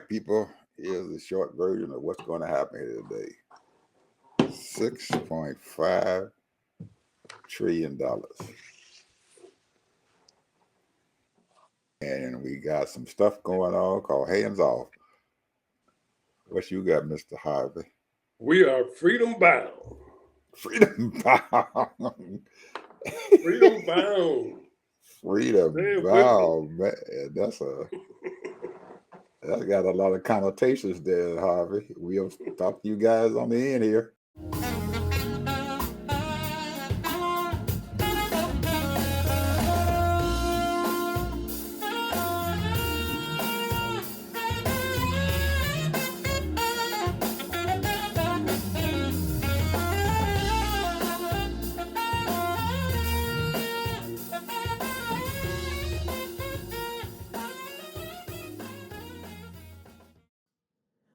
people, here's the short version of what's going to happen here today. $6.5 trillion. And we got some stuff going on called hands off. What you got, Mr. Harvey? We are freedom bound. Freedom bound. Freedom bound. Freedom bound, man. That's got a lot of connotations there, Harvey. We'll talk to you guys on the end here.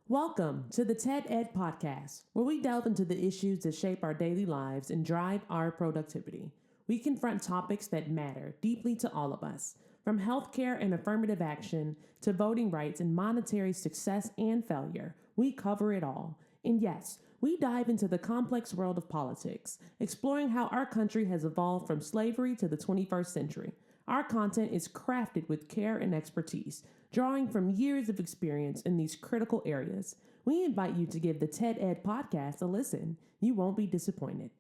Welcome to the TED Ed Podcast, where we delve into the issues that shape our daily lives and drive our productivity. We confront topics that matter deeply to all of us, from healthcare and affirmative action to voting rights and monetary success and failure. We cover it all. And yes, we dive into the complex world of politics, exploring how our country has evolved from slavery to the 21st century. Our content is crafted with care and expertise, drawing from years of experience in these critical areas. We invite you to give the TED Ed podcast a listen. You won't be disappointed.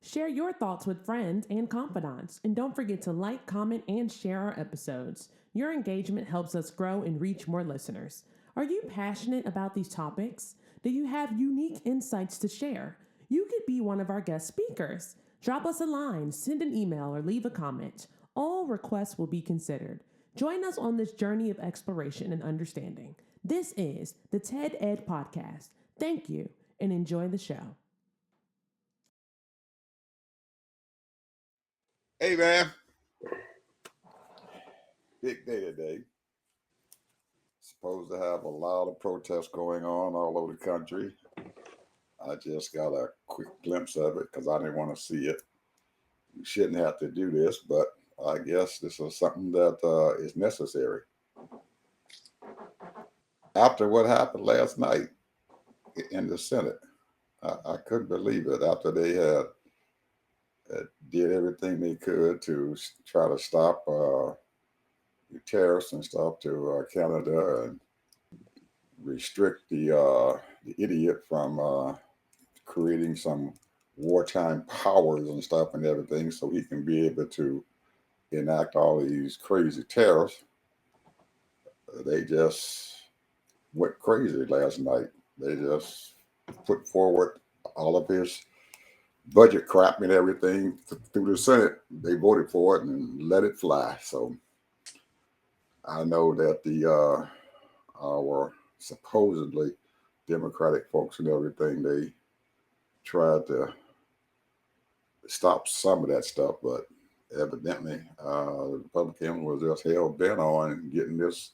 Share your thoughts with friends and confidants, and don't forget to like, comment, and share our episodes. Your engagement helps us grow and reach more listeners. Are you passionate about these topics? Do you have unique insights to share? You could be one of our guest speakers. Drop us a line, send an email, or leave a comment. All requests will be considered. Join us on this journey of exploration and understanding. This is the TED Ed Podcast. Thank you, and enjoy the show. Hey, man. Big day today. Supposed to have a lot of protests going on all over the country. I just got a quick glimpse of it because I didn't want to see it. You shouldn't have to do this, but I guess this is something that is necessary. After what happened last night in the Senate, I couldn't believe it. After they had did everything they could to try to stop the tariffs and stuff to Canada and restrict the idiot from creating some wartime powers and stuff and everything so he can be able to enact all these crazy tariffs. They just went crazy last night. They just put forward all of his budget crap and everything through the Senate. They voted for it and let it fly. So I know that our supposedly Democratic folks and everything, they tried to stop some of that stuff, but evidently the Republican was just hell bent on getting this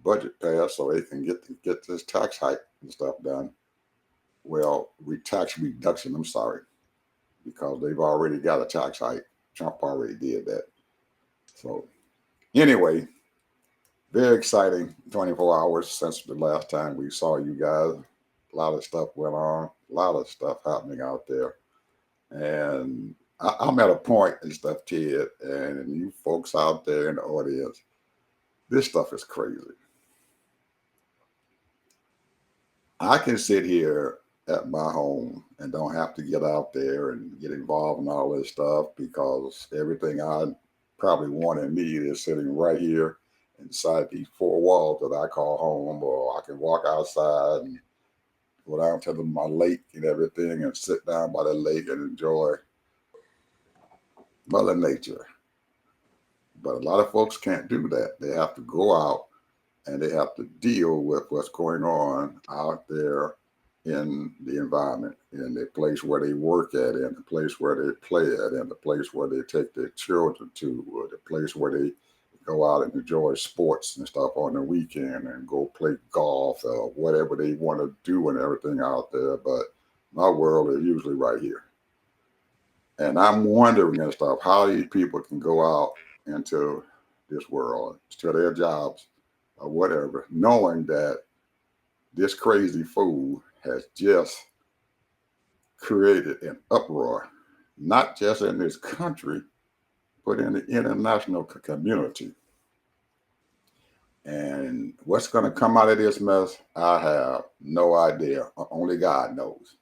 budget passed so they can get this tax hike and stuff done. Well, tax reduction, I'm sorry, because they've already got a tax hike. Trump already did that. So anyway, very exciting 24 hours since the last time we saw you guys. A lot of stuff went on, a lot of stuff happening out there. And I'm at a point and stuff, Ted, and you folks out there in the audience, this stuff is crazy. I can sit here at my home and don't have to get out there and get involved in all this stuff because everything I probably want and need is sitting right here inside these four walls that I call home, or I can walk outside and go down to my lake and everything and sit down by the lake and enjoy Mother Nature. But a lot of folks can't do that. They have to go out and they have to deal with what's going on out there in the environment, in the place where they work at, in the place where they play at, in the place where they take their children to, or the place where they go out and enjoy sports and stuff on the weekend and go play golf or whatever they want to do and everything out there. But my world is usually right here. And I'm wondering and stuff how these people can go out into this world, to their jobs or whatever, knowing that this crazy fool has just created an uproar, not just in this country, but in the international community. And what's going to come out of this mess, I have no idea. Only God knows.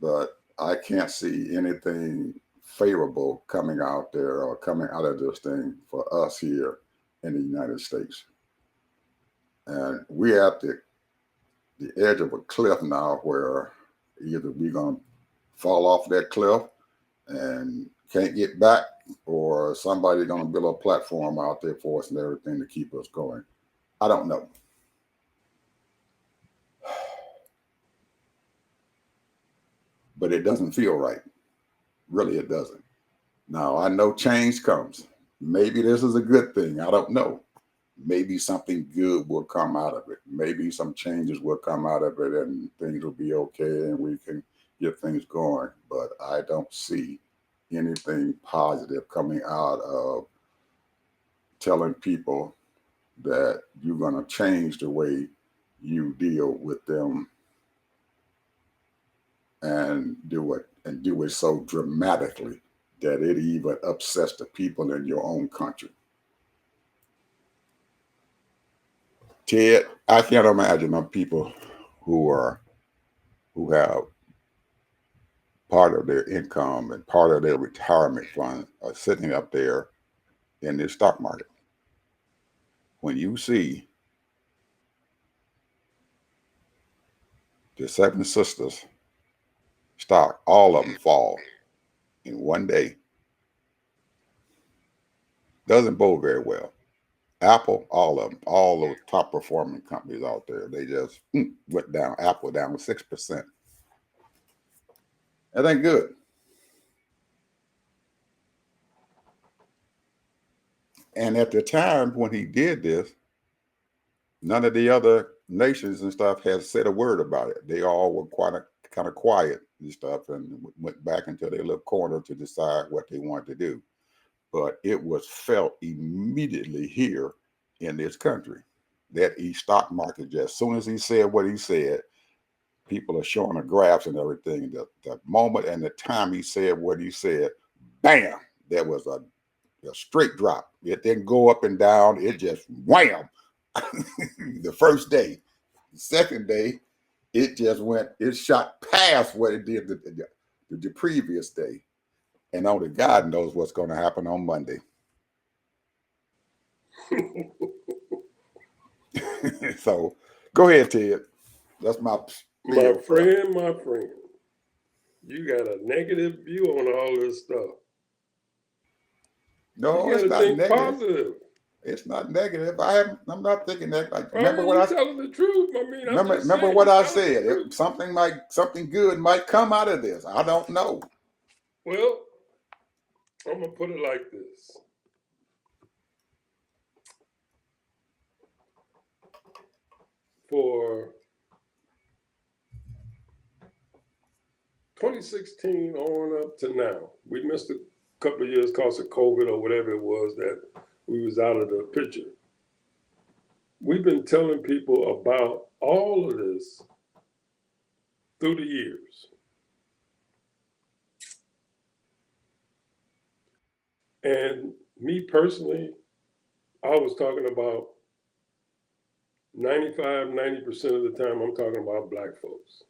But I can't see anything favorable coming out there or coming out of this thing for us here in the United States. And we're at the edge of a cliff now where either we're going to fall off that cliff and can't get back, or somebody's going to build a platform out there for us and everything to keep us going. I don't know. But it doesn't feel right. Really, it doesn't. Now, I know change comes. Maybe this is a good thing. I don't know. Maybe something good will come out of it. Maybe some changes will come out of it and things will be okay and we can get things going. But I don't see anything positive coming out of telling people that you're going to change the way you deal with them and do it so dramatically that it even upsets the people in your own country. Ted, I can't imagine of people who have part of their income and part of their retirement fund are sitting up there in the stock market. When you see the Seven Sisters stock, all of them fall in one day, doesn't bode very well. Apple, all of them, all those top performing companies out there, they just went down. Apple down 6%. That ain't good. And at the time when he did this, none of the other nations and stuff had said a word about it. They all were kind of quiet and stuff and went back into their little corner to decide what they wanted to do. But it was felt immediately here in this country that stock market, just as soon as he said what he said, people are showing the graphs and everything. The moment and the time he said what he said, bam, there was a straight drop. It didn't go up and down. It just wham. The first day. The second day, it shot past what it did the previous day. And only God knows what's going to happen on Monday. So go ahead, Ted. That's my friend. You got a negative view on all this stuff. No, you it's not think negative. Positive. It's not negative. I'm not thinking that. Remember what telling the truth. I mean, remember what I said. Something good might come out of this. I don't know. Well, I'm gonna put it like this. For 2016 on up to now, we missed a couple of years because of COVID or whatever it was that we was out of the picture. We've been telling people about all of this through the years. And me personally, I was talking about 90% of the time I'm talking about black folks.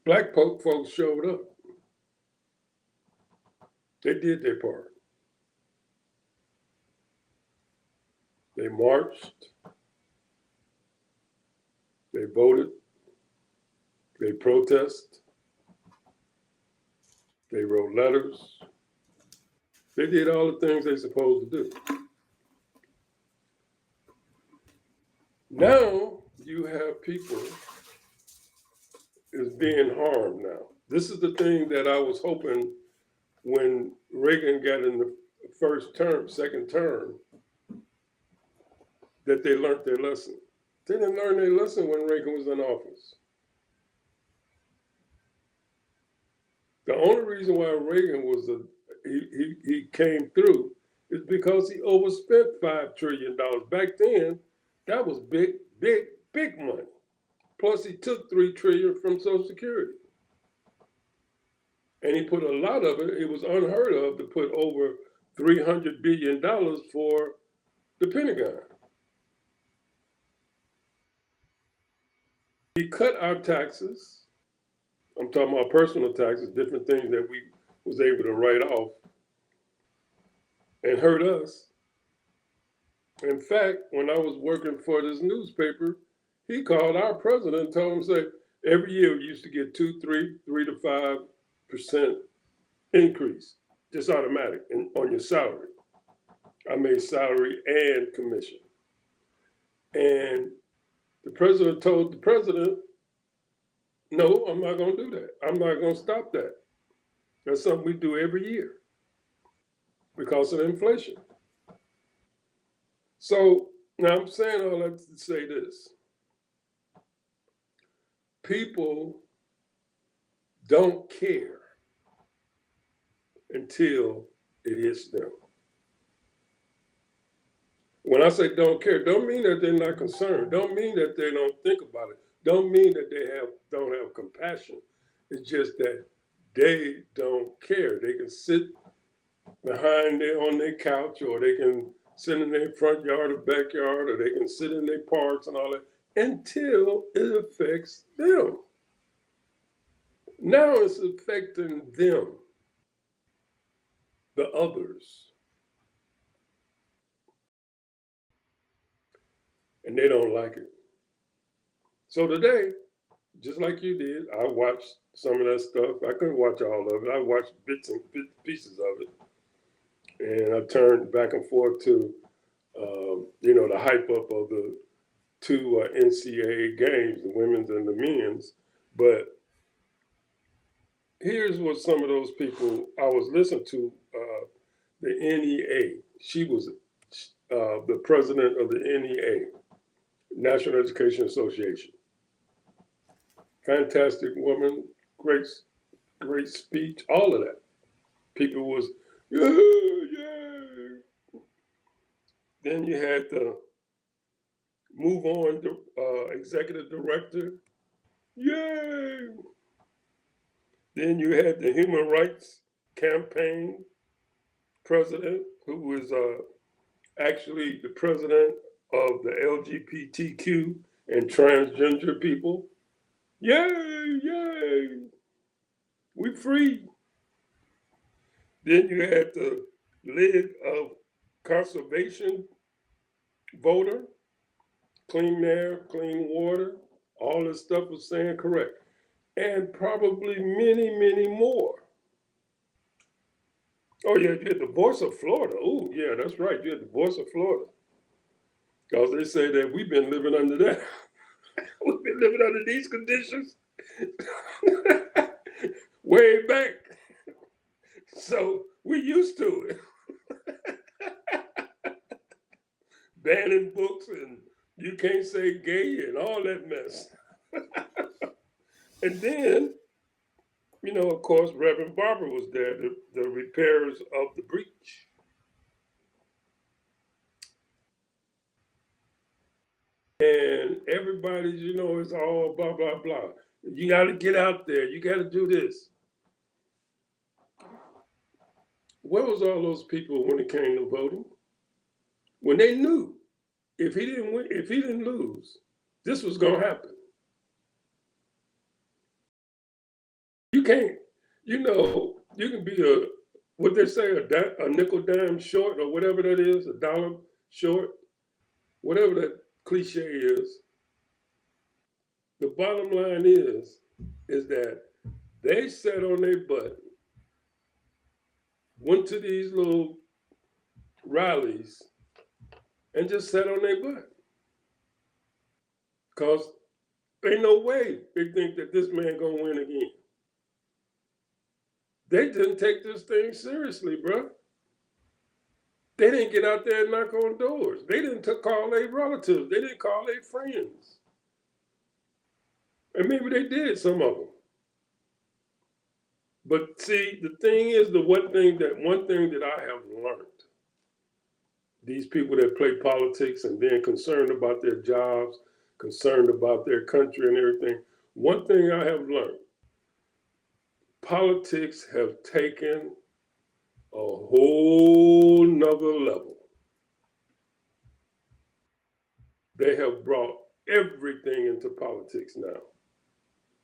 Black folks showed up. They did their part. They marched. They voted. They protested. They wrote letters. They did all the things they're supposed to do. Now you have people is being harmed now. This is the thing that I was hoping when Reagan got in the second term, that they learned their lesson. They didn't learn their lesson when Reagan was in office. The only reason why Reagan was he came through is because he overspent $5 trillion. Back then, that was big, big, big money. Plus, he took $3 trillion from Social Security. And he put a lot of it, it was unheard of to put over $300 billion for the Pentagon. He cut our taxes. I'm talking about personal taxes, different things that we was able to write off and hurt us. In fact, when I was working for this newspaper, he called our president and told him, say, every year we used to get 3 to 5% increase, just automatic on your salary. I made salary and commission. And the president told the president, no, I'm not going to do that. I'm not going to stop that. That's something we do every year because of inflation. So now I'm saying all that to say this. People don't care until it hits them. When I say don't care, don't mean that they're not concerned. Don't mean that they don't think about it. Don't mean that they don't have compassion. It's just that they don't care. They can sit behind on their couch, or they can sit in their front yard or backyard, or they can sit in their parks and all that until it affects them. Now it's affecting them, the others. And they don't like it. So today, just like you did, I watched some of that stuff. I couldn't watch all of it. I watched bits and pieces of it. And I turned back and forth to, the hype up of the two NCAA games, the women's and the men's. But here's what some of those people I was listening to, the NEA. She was the president of the NEA, National Education Association. Fantastic woman, great speech, all of that. People was, yeah. Then you had the Move On executive director, yay. Then you had the Human Rights Campaign president, who was actually the president of the LGBTQ and transgender people. Yay, yay, we free. Then you had the League of Conservation voter, clean air, clean water, all this stuff was saying correct. And probably many, many more. Oh yeah, you had the Voice of Florida. Oh yeah, that's right, you had the Voice of Florida. Because they say that we've been living under that. We've been living under these conditions way back. So we're used to it. Banning books, and you can't say gay and all that mess. And then, of course, Reverend Barber was there, the repairers of the breach. And everybody's, it's all blah, blah, blah. You got to get out there. You got to do this. Where was all those people when it came to voting? When they knew if he didn't win, if he didn't lose, this was going to happen. You can't, you can be what they say, a nickel dime short or whatever that is, a dollar short, whatever that cliche is. The bottom line is that they sat on their butt, went to these little rallies, and just sat on their butt. Because ain't no way they think that this man gonna win again. They didn't take this thing seriously, bro. They didn't get out there and knock on doors. They didn't call their relatives. They didn't call their friends. And maybe they did, some of them. But see, the thing is, one thing that I have learned, these people that play politics and then concerned about their jobs, concerned about their country and everything, one thing I have learned, politics have taken a whole nother level. They have brought everything into politics now.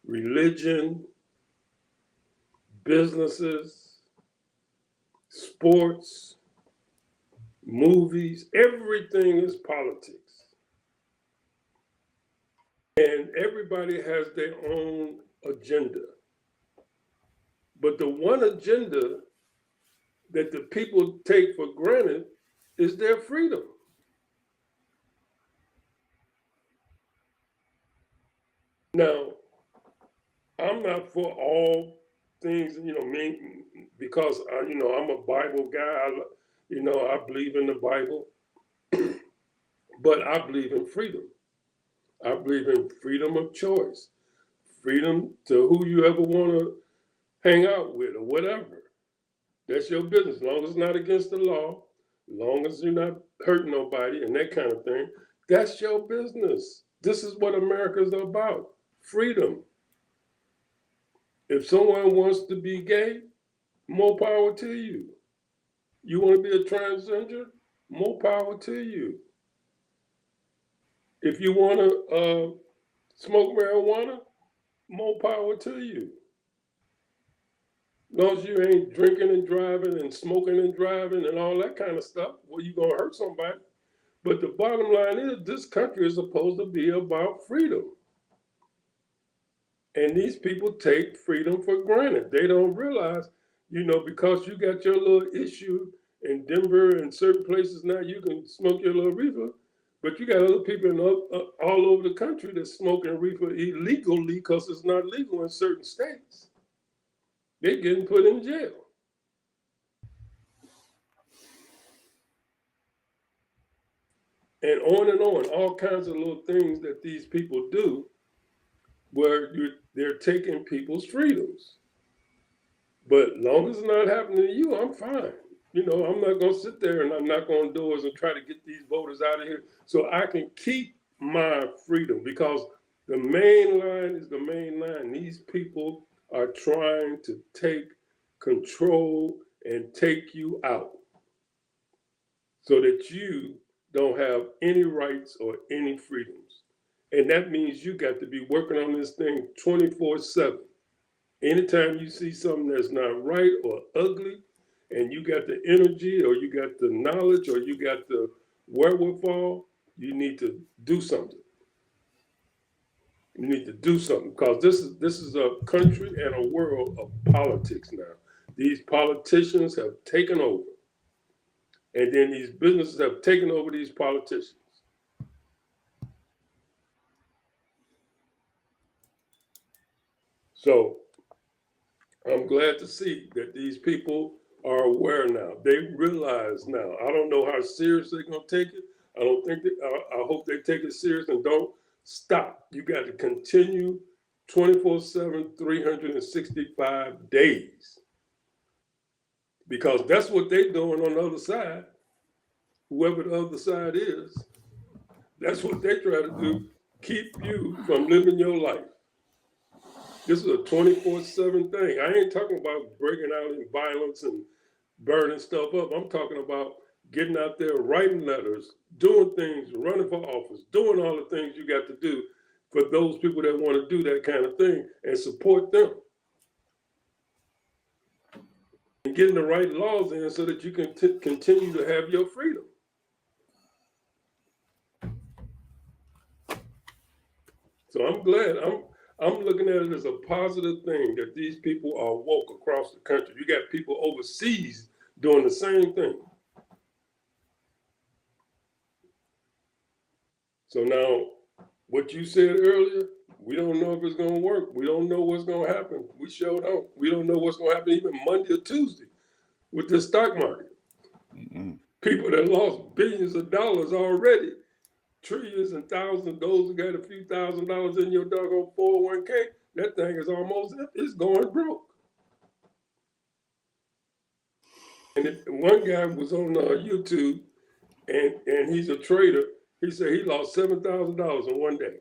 Religion, businesses, sports, movies, everything is politics. And everybody has their own agenda. But the one agenda that the people take for granted is their freedom. Now, I'm not for all things, because I'm a Bible guy. I believe in the Bible, but I believe in freedom. I believe in freedom of choice, freedom to who you ever want to hang out with or whatever. That's your business, as long as it's not against the law, as long as you're not hurting nobody and that kind of thing. That's your business. This is what America's about, freedom. If someone wants to be gay, more power to you. You want to be a transgender, more power to you. If you want to smoke marijuana, more power to you. As long as you ain't drinking and driving and smoking and driving and all that kind of stuff, well, you're going to hurt somebody. But the bottom line is this country is supposed to be about freedom. And these people take freedom for granted. They don't realize, because you got your little issue in Denver and certain places now, you can smoke your little reefer. But you got other people all over the country that's smoking reefer illegally because it's not legal in certain states. They're getting put in jail. And on, all kinds of little things that these people do where they're taking people's freedoms. But long as it's not happening to you, I'm fine. I'm not going to sit there and I'm not going to do it and try to get these voters out of here so I can keep my freedom, because the main line is the main line. These people are trying to take control and take you out so that you don't have any rights or any freedoms. And that means you got to be working on this thing 24/7. Anytime you see something that's not right or ugly, and you got the energy or you got the knowledge or you got the wherewithal, you need to do something. You need to do something, because this is a country and a world of politics now. These politicians have taken over. And then these businesses have taken over these politicians. So I'm glad to see that these people are aware now. They realize now. I don't know how serious they're going to take it. I hope they take it serious and don't stop. You got to continue 24/7, 365 days. Because that's what they're doing on the other side. Whoever the other side is, that's what they try to do. Keep you from living your life. This is a 24/7 thing. I ain't talking about breaking out in violence and burning stuff up. I'm talking about getting out there, writing letters, doing things, running for office, doing all the things you got to do for those people that want to do that kind of thing, and support them. And getting the right laws in so that you can continue to have your freedom. So I'm glad. I'm looking at it as a positive thing that these people are woke across the country. You got people overseas doing the same thing. So now, what you said earlier, we don't know if it's going to work. We don't know what's going to happen. We sure don't. We don't know what's going to happen even Monday or Tuesday with the stock market. Mm-hmm. People that lost billions of dollars already, trillions and thousands, those who got a few $1,000s in your doggone 401k, that thing is almost, it's going broke. And one guy was on YouTube, and he's a trader. He said he lost $7,000 in one day.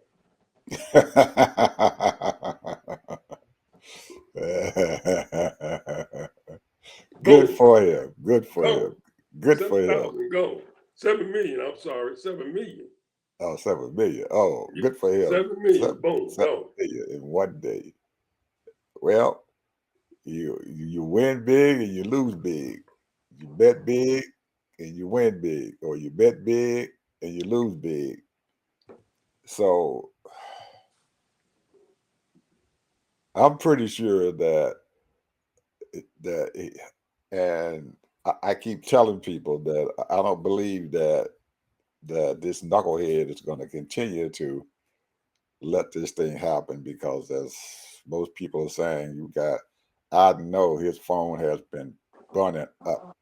Good Boom, for him. Good for gone. him. Good for him. 7,000 gone. 7 million. I'm sorry, 7 million. Oh, 7 million. Oh, good for him. 7 million. Seven, Boom, seven gone. million in one day. Well, you win big and you lose big. You bet big and you win big, or you bet big and you lose big. So I'm pretty sure that and I keep telling people that I don't believe that this knucklehead is going to continue to let this thing happen, because as most people are saying, I know his phone has been burning up.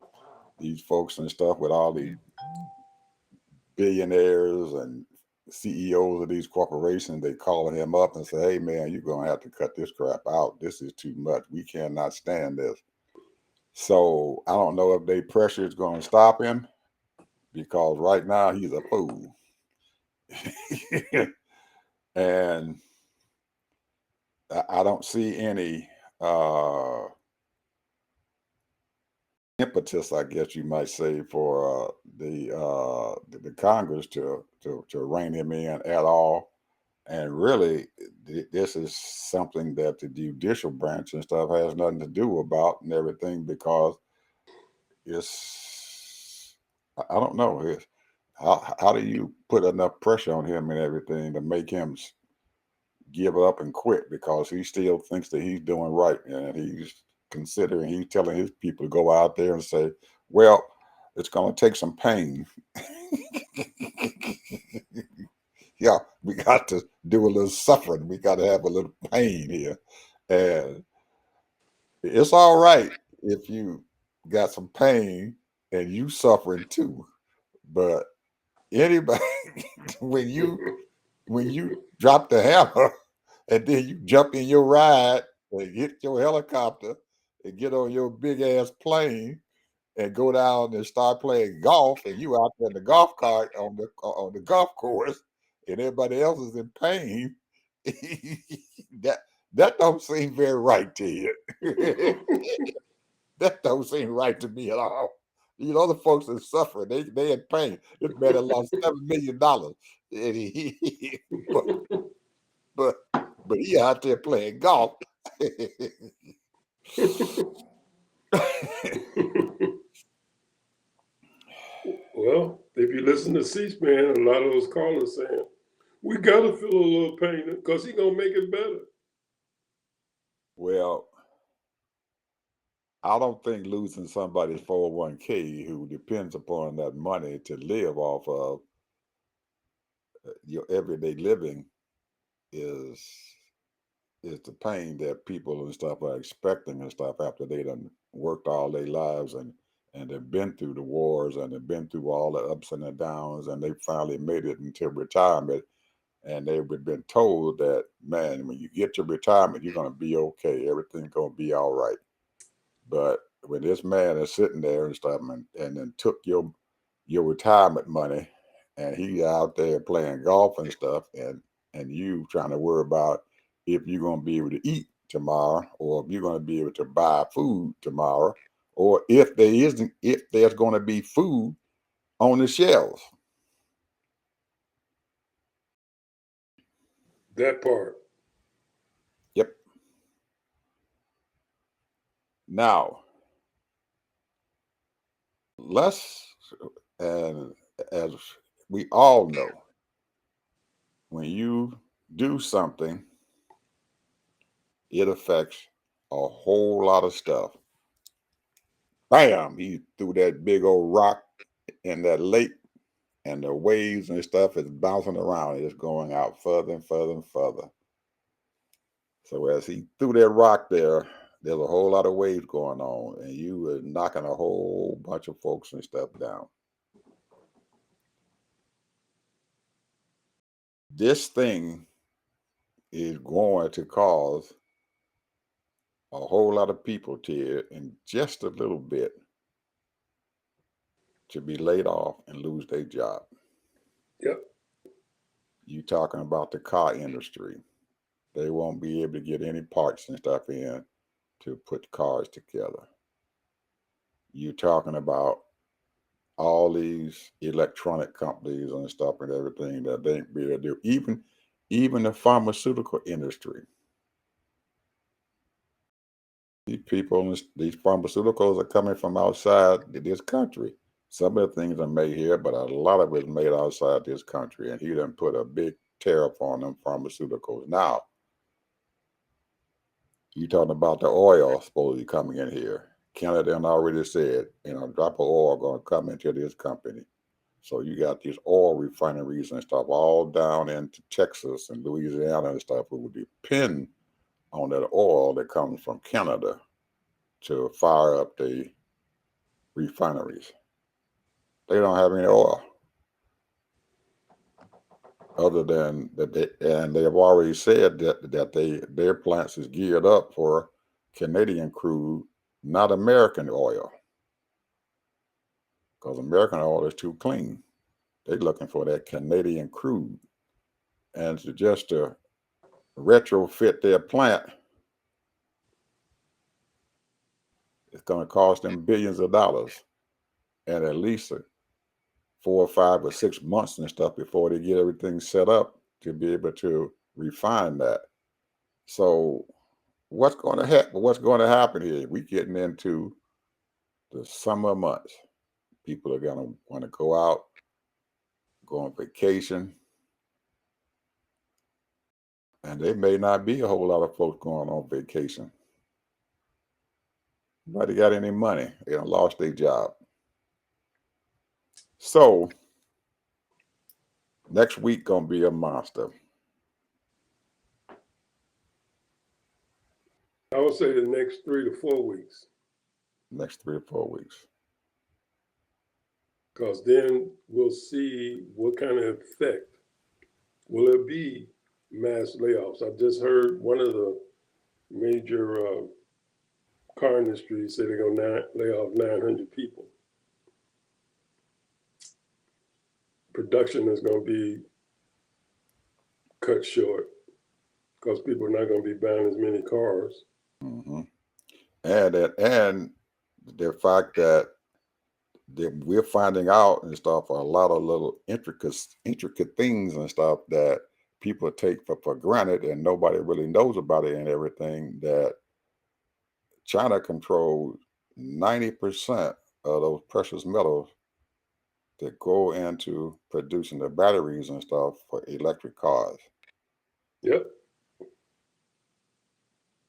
These folks and stuff with all these billionaires and CEOs of these corporations, they calling him up and say, "Hey man, you're gonna have to cut this crap out. This is too much. We cannot stand this." So I don't know if their pressure is going to stop him, because right now he's a fool. And I don't see any uh, impetus, I guess you might say, for the Congress to rein him in at all. And really, this is something that the judicial branch and stuff has nothing to do about and everything, because I don't know. How do you put enough pressure on him and everything to make him give up and quit, because he still thinks that he's doing right, and he's telling his people to go out there and say, well, it's going to take some pain. Yeah, we got to do a little suffering. We got to have a little pain here. And it's all right if you got some pain and you suffering too. But anybody, when you drop the hammer and then you jump in your ride and get your helicopter and get on your big ass plane and go down and start playing golf, and you out there in the golf cart on the golf course, and everybody else is in pain, that that don't seem very right to you. That don't seem right to me at all. You know, the folks that suffer, they in pain. This man had lost $7 million, and but but but he out there playing golf. Well, if you listen to C-SPAN, a lot of those callers saying, we got to feel a little pain because he's going to make it better. Well, I don't think losing somebody's 401k who depends upon that money to live off of your everyday living is is the pain that people and stuff are expecting and stuff after they done worked all their lives and they've been through the wars and they've been through all the ups and the downs, and they finally made it into retirement, and they've been told that, man, when you get to retirement, you're going to be okay, everything's going to be all right. But when this man is sitting there and stuff, and then took your retirement money, and he out there playing golf and stuff, and you trying to worry about if you're going to be able to eat tomorrow, or if you're going to be able to buy food tomorrow, or if there's going to be food on the shelves. That part. Yep. Now let's and as we all know, when you do something, it affects a whole lot of stuff. Bam! He threw that big old rock in that lake, and the waves and stuff is bouncing around. It's going out further and further and further. So as he threw that rock there, there's a whole lot of waves going on, and you were knocking a whole bunch of folks and stuff down. This thing is going to cause a whole lot of people tear in just a little bit. to be laid off and lose their job. Yep. You talking about the car industry. They won't be able to get any parts and stuff in to put cars together. You talking about all these electronic companies and stuff and everything that they ain't be able to do. Even the pharmaceutical industry. These people, these pharmaceuticals are coming from outside this country. Some of the things are made here, but a lot of it is made outside this country. And he done put a big tariff on them pharmaceuticals. Now, you talking about the oil supposedly coming in here. Canada done already said, a drop of oil going to come into this company. So you got these oil refineries and stuff all down into Texas and Louisiana and stuff who would depend on that oil that comes from Canada to fire up the refineries. They don't have any oil other than that, and they have already said that their plants is geared up for Canadian crude, not American oil, because American oil is too clean. They're looking for that Canadian crude, and to retrofit their plant, it's going to cost them billions of dollars, and at least 4 or 5 or 6 months and stuff before they get everything set up to be able to refine that. So what's going to happen? What's going to happen here? We're getting into the summer months. People are going to want to go out, go on vacation, and there may not be a whole lot of folks going on vacation. Nobody got any money. They done lost their job. So next week gonna be a monster. I would say the next 3 to 4 weeks, Next 3 or 4 weeks. because then we'll see what kind of effect will it be mass layoffs. I just heard one of the major car industries say they're going to lay off 900 people. Production is going to be cut short because people are not going to be buying as many cars. Mm-hmm. And the fact that we're finding out and stuff a lot of little intricate things and stuff that people take for granted and nobody really knows about it and everything, that China controls 90% of those precious metals that go into producing the batteries and stuff for electric cars. Yep.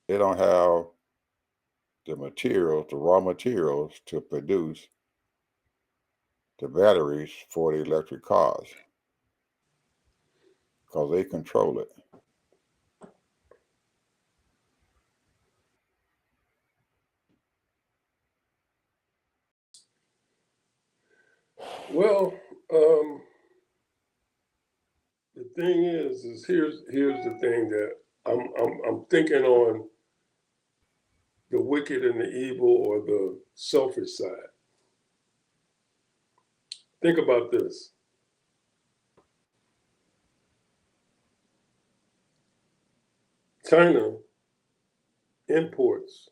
They don't have the materials, the raw materials to produce the batteries for the electric cars because they control it. Well, the thing is here's the thing that I'm thinking on the wicked and the evil or the selfish side. Think about this. China imports,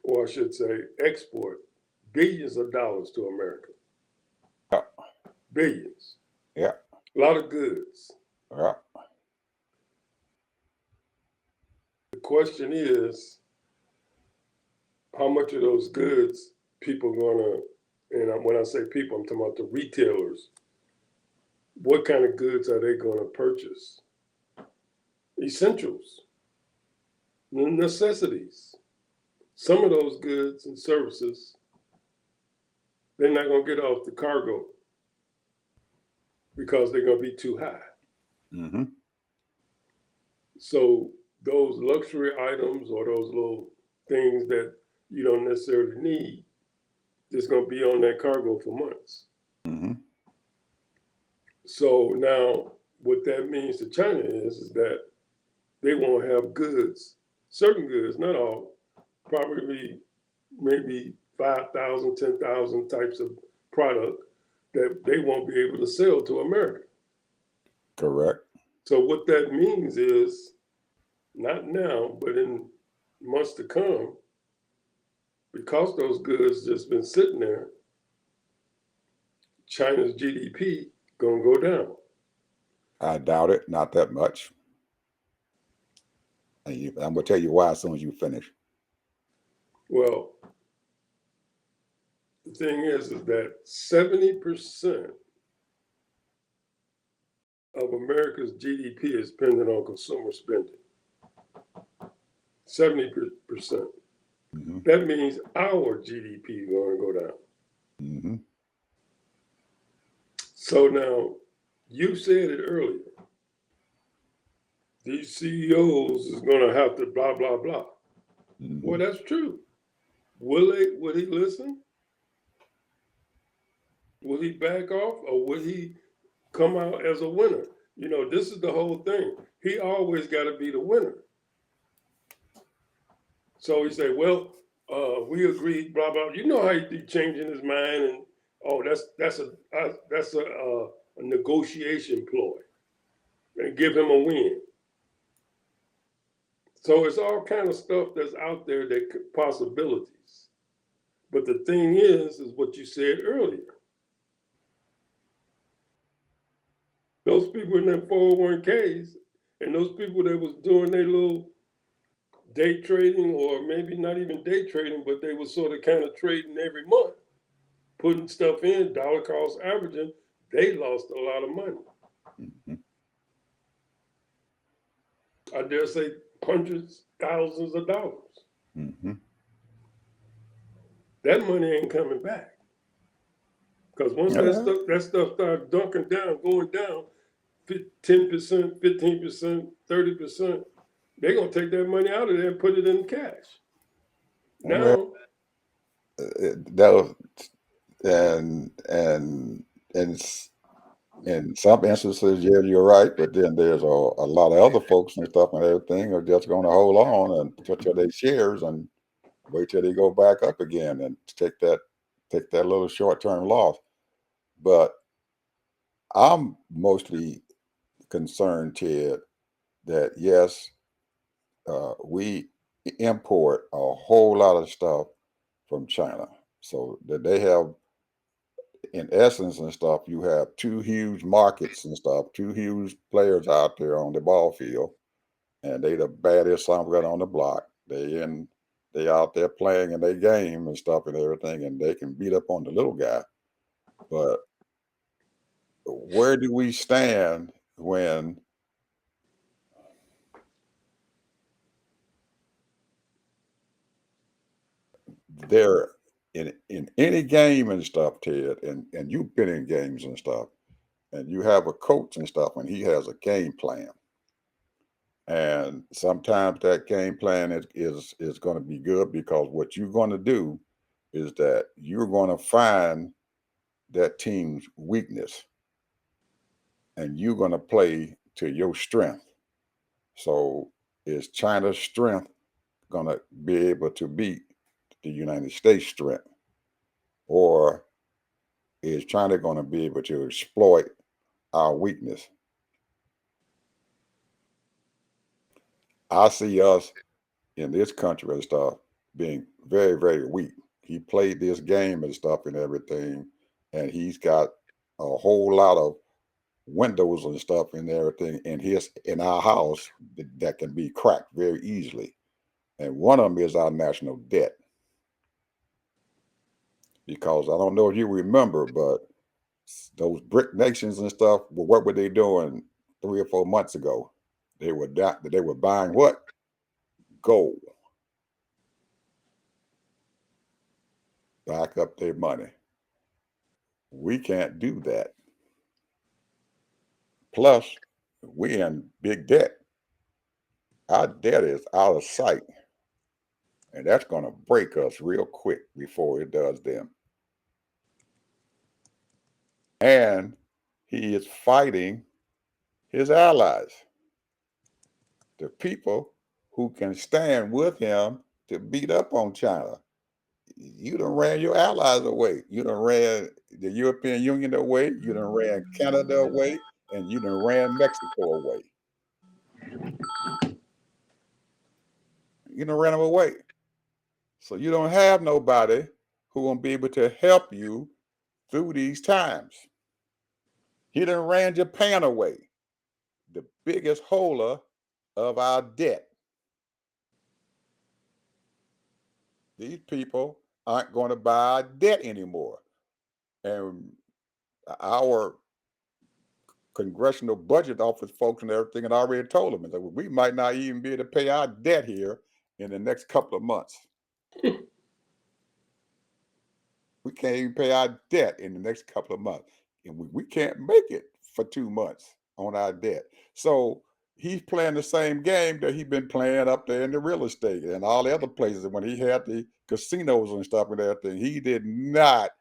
or I should say export, billions of dollars to America. Yeah. Billions. Yeah. A lot of goods. Yeah. The question is, how much of those goods people gonna, and when I say people, I'm talking about the retailers, what kind of goods are they gonna purchase? Essentials, necessities. Some of those goods and services, they're not gonna get off the cargo because they're gonna be too high. Mm-hmm. So those luxury items or those little things that you don't necessarily need, just gonna be on that cargo for months. Mm-hmm. So now what that means to China is that they won't have goods, certain goods, not all, probably maybe 5,000, 10,000 types of product that they won't be able to sell to America. Correct. So what that means is, not now, but in months to come, because those goods just been sitting there, China's GDP gonna go down. I doubt it. Not that much. And I'm gonna tell you why as soon as you finish. Well, the thing is that 70% of America's GDP is dependent on consumer spending. 70%. Mm-hmm. That means our GDP is going to go down. Mm-hmm. So now, you said it earlier. These CEOs is going to have to blah, blah, blah. Mm-hmm. Well, that's true. Would he listen? Will he back off, or would he come out as a winner? You know, this is the whole thing. He always got to be the winner. So he said, well, we agreed, blah, blah. You know how he be changing his mind, and oh, that's a negotiation ploy, and give him a win. So it's all kind of stuff that's out there, that possibilities. But the thing is what you said earlier. Those people in their 401ks and those people that was doing their little day trading, or maybe not even day trading, but they were sort of kind of trading every month, putting stuff in, dollar cost averaging, they lost a lot of money. Mm-hmm. I dare say hundreds, thousands of dollars. Mm-hmm. That money ain't coming back. Because once that stuff starts dunking down, going down 10%, 15%, 30%, they're going to take that money out of there and put it in cash. Well, Now, that was, and in some instances, yeah, you're right. But then there's a lot of other folks and stuff and everything are just going to hold on and put their shares and wait till they go back up again and take that little short term loss. But I'm mostly concerned, Ted, that yes, we import a whole lot of stuff from China, so that they have, in essence and stuff, you have two huge markets and stuff, two huge players out there on the ball field, and they the baddest somewhere on the block. They out there playing in their game and stuff and everything, and they can beat up on the little guy. But where do we stand when they're in any game and stuff, Ted, and you've been in games and stuff, and you have a coach and stuff, and he has a game plan. And sometimes that game plan is going to be good, because what you're going to do is that you're going to find that team's weakness and you're going to play to your strength. So is China's strength going to be able to beat the United States strength? Or is China going to be able to exploit our weakness? I see us in this country and stuff being very, very weak. He played this game and stuff and everything, and he's got a whole lot of windows and stuff and everything in our house that can be cracked very easily. And one of them is our national debt. Because I don't know if you remember, but those BRIC nations and stuff, well, what were they doing 3 or 4 months ago? They were buying what? Gold. Back up their money. We can't do that. Plus, we're in big debt. Our debt is out of sight. And that's going to break us real quick before it does them. And he is fighting his allies, the people who can stand with him to beat up on China. You done ran your allies away. You done ran the European Union away. You done ran Canada away, and you done ran Mexico away. You done ran them away. So you don't have nobody who will be able to help you through these times. He done ran Japan away, the biggest holder of our debt. These people aren't going to buy our debt anymore. And our congressional budget office folks and everything had already told them that we might not even be able to pay our debt here in the next couple of months. We can't even pay our debt in the next couple of months. And we can't make it for 2 months on our debt. So he's playing the same game that he's been playing up there in the real estate and all the other places. When he had the casinos and stuff and everything, he did not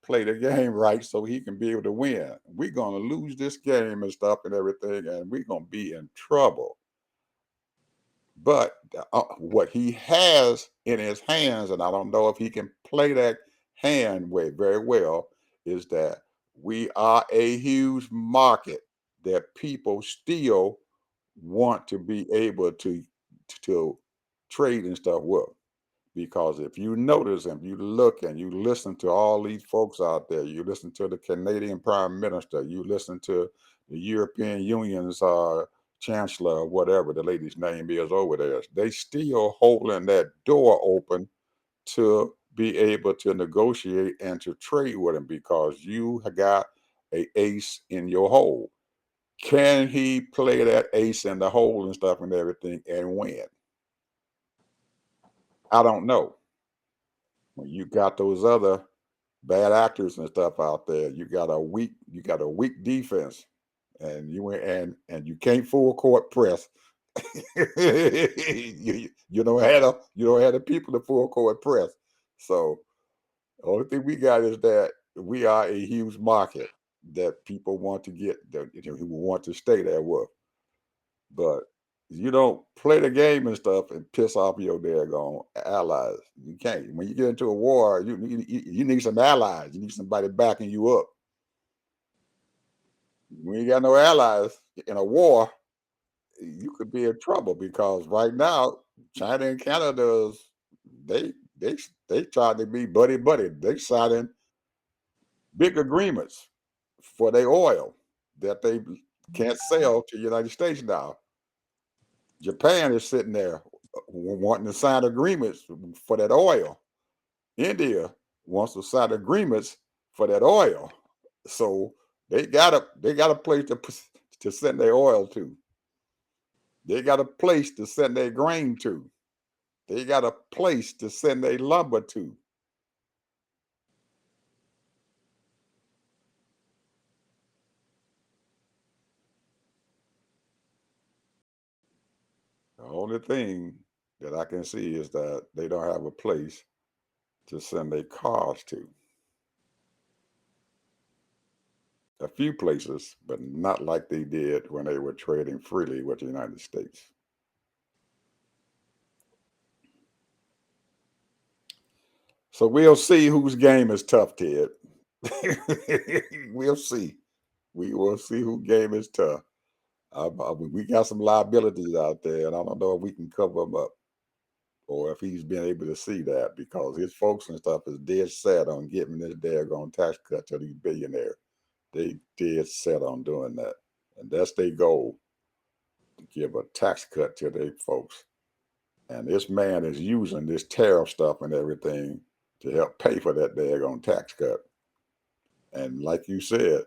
play the game right so he can be able to win. We're going to lose this game and stuff and everything, and we're going to be in trouble. But what he has in his hands, and I don't know if he can play that hand way very well, is that we are a huge market that people still want to be able to trade and stuff with. Because if you notice and you look and you listen to all these folks out there, you listen to the Canadian Prime Minister, you listen to the European Union's chancellor, or whatever the lady's name is over there, they still holding that door open to be able to negotiate and to trade with him because you have got a ace in your hole. Can he play that ace in the hole and stuff and everything and win? I don't know. When you got those other bad actors and stuff out there, you got a weak defense, and you can't full court press. You don't have the people to full court press. So the only thing we got is that we are a huge market that people want to get who want to stay there with. But you don't play the game and stuff and piss off your daggone allies. You can't. When you get into a war, you need some allies. You need somebody backing you up. When you got no allies in a war, you could be in trouble because right now China and Canada they they try to be buddy buddy. They signing big agreements for their oil that they can't sell to the United States now. Japan is sitting there wanting to sign agreements for that oil. India wants to sign agreements for that oil. So they got a place to send their oil to. They got a place to send their grain to. They got a place to send their lumber to. The only thing that I can see is that they don't have a place to send their cars to. A few places, but not like they did when they were trading freely with the United States. So we'll see whose game is tough, Ted. We'll see. We will see who game is tough. We got some liabilities out there, and I don't know if we can cover them up or if he's been able to see that because his folks and stuff is dead set on getting this daggone tax cut to these billionaires. They dead set on doing that. And that's their goal, to give a tax cut to their folks. And this man is using this tariff stuff and everything to help pay for that daggone tax cut. And like you said,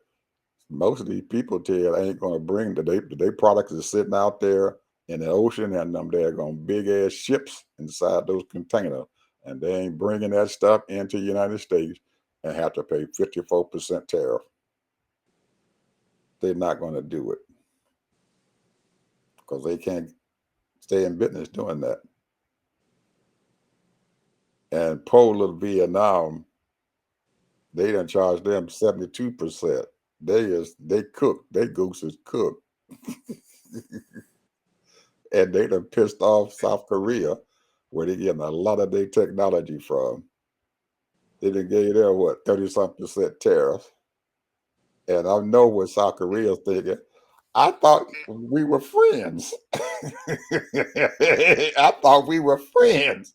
most of these people, Ted, ain't going to bring their products is sitting out there in the ocean and them daggone big ass ships inside those containers. And they ain't bringing that stuff into the United States and have to pay 54% tariff. They're not going to do it because they can't stay in business doing that. And Poland, Vietnam, they done charge them 72%. They cook. They goose is cooked. And they done pissed off South Korea, where they getting a lot of their technology from. They done gave them what, 30-something% tariff. And I know what South Korea's thinking. I thought we were friends. I thought we were friends.